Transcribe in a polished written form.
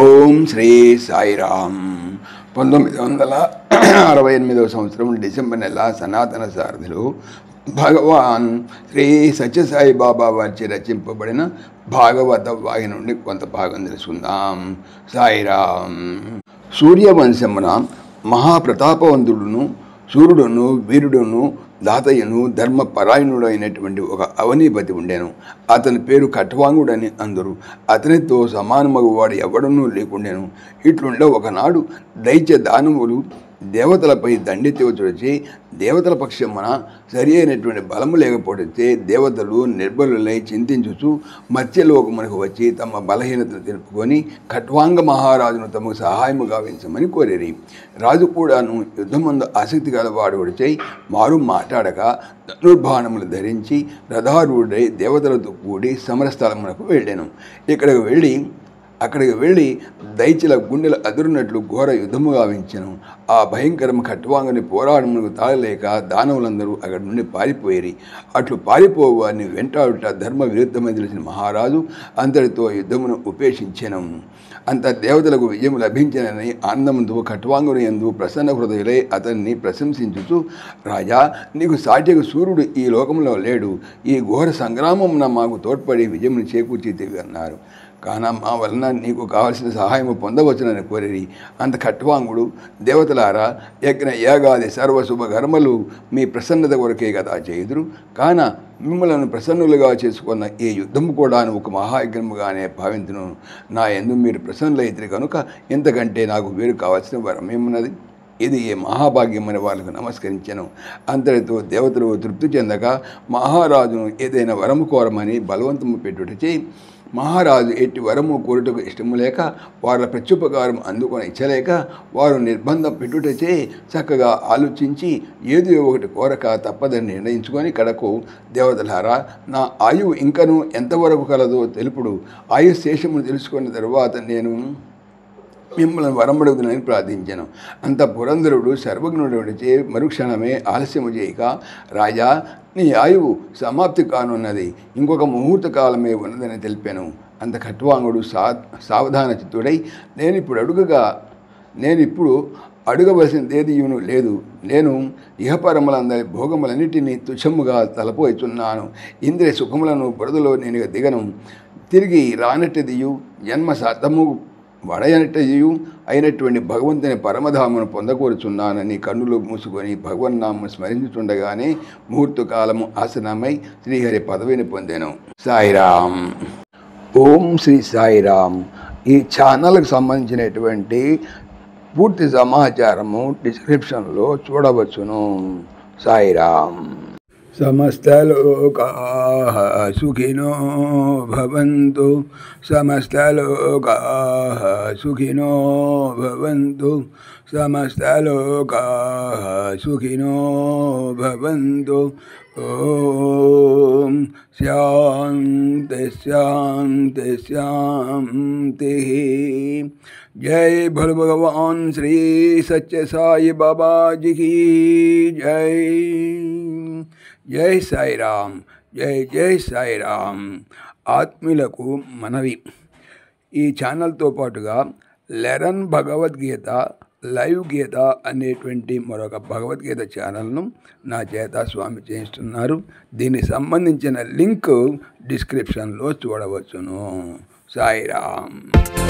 ఓం శ్రీ సాయిరామ్. 1968 సంవత్సరం డిసెంబర్ నెల సనాతన సారథిలో భగవాన్ శ్రీ సత్యసాయి బాబా వారిచే రచింపబడిన భాగవత వాగి నుండి కొంత భాగం తెలుసుకుందాం. సాయిరామ్. సూర్యవంశమున మహాప్రతాపవంతుడును సూర్యుడును వీరుడును దాతయ్యను ధర్మపరాయణుడు అయినటువంటి ఒక అవనీపతి ఉండెను. అతని పేరు కట్వాంగుడని అందరు. అతనితో సమానమగువాడు ఎవడనూ లేకుండెను. ఇట్లుండే ఒకనాడు దైత్య దానవులు దేవతలపై దండెత్తివచ్చి దేవతల పక్షమున సరి అయినటువంటి బలము లేకపోతే దేవతలు నిర్బలులై చింతించుచు మత్స్యలోకమునకు వచ్చి తమ బలహీనతను తెలుపుకొని ఖట్వాంగ మహారాజును తమకు సహాయము గావించమని కోరిరి. రాజు కూడాను యుద్ధమందు ఆసక్తి గలవాడు వచ్చి మారు మాట్లాడక ధనుర్బాణములు ధరించి రథారూఢుడై దేవతలతో కూడి సమరస్థలమునకు వెళ్ళాను. అక్కడికి వెళ్ళి దైత్యుల గుండెలు అదురున్నట్లు ఘోర యుద్ధము గావించెను. ఆ భయంకరము ఖట్వాంగుని పోరాడమునకు తాళలేక దానవులందరూ అక్కడి నుండి పారిపోయేరి. అట్లు పారిపోవారిని వెంటాడుట ధర్మ విరుద్ధమని తెలిసిన మహారాజు అంతటితో యుద్ధమును ఉపేక్షించెను. అంత దేవతలకు విజయం లభించినని ఆనందముతో ఖట్వాంగుని యందు ప్రసన్న హృదయులై అతన్ని ప్రశంసించుచు, రాజా, నీకు సాటిగా సూర్యుడు ఈ లోకంలో లేడు. ఈ ఘోర సంగ్రామమున మాకు తోడ్పడి విజయమును చేకూర్చితివి అన్నారు. కాన మా వలన నీకు కావలసిన సహాయము పొందవచ్చునని కోరిరి. అంత ఖట్వాంగుడు, దేవతలారా, యజ్ఞ యాగాది సర్వశుభ కర్మలు మీ ప్రసన్నత కొరకే కదా చేయుదురు. కాన మిమ్మలను ప్రసన్నులుగా చేసుకున్న ఈ యుద్ధము కూడా ఒక మహాయజ్ఞముగానే భావించును. నా యందు మీరు ప్రసన్నులైతే కనుక ఇంతకంటే నాకు వీరు కావాల్సిన వరమేమున్నది? ఇది ఏ మహాభాగ్యమని వాళ్ళకు నమస్కరించెను. అంతటితో దేవతలు తృప్తి చెందక మహారాజును ఏదైనా వరము కోరమని బలవంతము పెట్టుటచే మహారాజు ఎట్టి వరము కోరుటకు ఇష్టము లేక వాళ్ళ ప్రత్యుపకారం అందుకొని ఇచ్చలేక వారు నిర్బంధం పెట్టుటచే చక్కగా ఆలోచించి ఏదో ఒకటి కోరక తప్పదని నిర్ణయించుకొని కడకు, దేవతలారా, నా ఆయువు ఇంకను ఎంతవరకు కలదో తెలుపుడు. ఆయు శేషమును తెలుసుకున్న తరువాత నేను మిమ్మల్ని వరమడుగునని ప్రార్థించాను. అంత పురంధరుడు సర్వజ్ఞుడిచే మరుక్షణమే ఆలస్యము చేయక, రాజా, నీ ఆయువు సమాప్తి కానున్నది, ఇంకొక ముహూర్త కాలమే ఉన్నదని తెలిపాను. అంత ఖట్వాంగుడు సావధాన చిత్తుడై, నేనిప్పుడు అడగవలసినదేదియును లేదు. నేను ఇహపరములందరి భోగములన్నిటినీ తుచ్చముగా తలపోయిచున్నాను. ఇంద్రియ సుఖములను బురదలో నేను దిగను. తిరిగి రానట్టదియు జన్మ సార్థము వడయనట్టయు అయినటువంటి భగవంతుని పరమధామను పొందకూరుచున్నానని కన్నులు మూసుకొని భగవన్నామను స్మరించుతుండగానే ముహూర్త కాలము ఆసనమై శ్రీహరి పదవిని పొందాను. సాయిరామ్. ఓం శ్రీ సాయిరామ్. ఈ ఛానల్కి సంబంధించినటువంటి పూర్తి సమాచారము డిస్క్రిప్షన్లో చూడవచ్చును. సాయిరామ్. సమస్తలోకాః సుఖినో భవంతు. సమస్తలోకాః సుఖినో భవంతు. సమస్తలోకాః సుఖినో భవంతు. ఓం శాంతి శాంతి శాంతి. जय भोले भगवान श्री सच्चे साई बाबा जी की जय. जय साई राम. जय जय साई राम. ఆత్మీయులకు మనవి, ఈ ఛానల్తో పాటుగా లెరన్ భగవద్గీత లైవ్ గీత అనేటువంటి మరొక భగవద్గీత ఛానల్ను నా చేత స్వామి చేయిస్తున్నారు. దీనికి సంబంధించిన లింక్ డిస్క్రిప్షన్లో చూడవచ్చును. సాయిరామ్.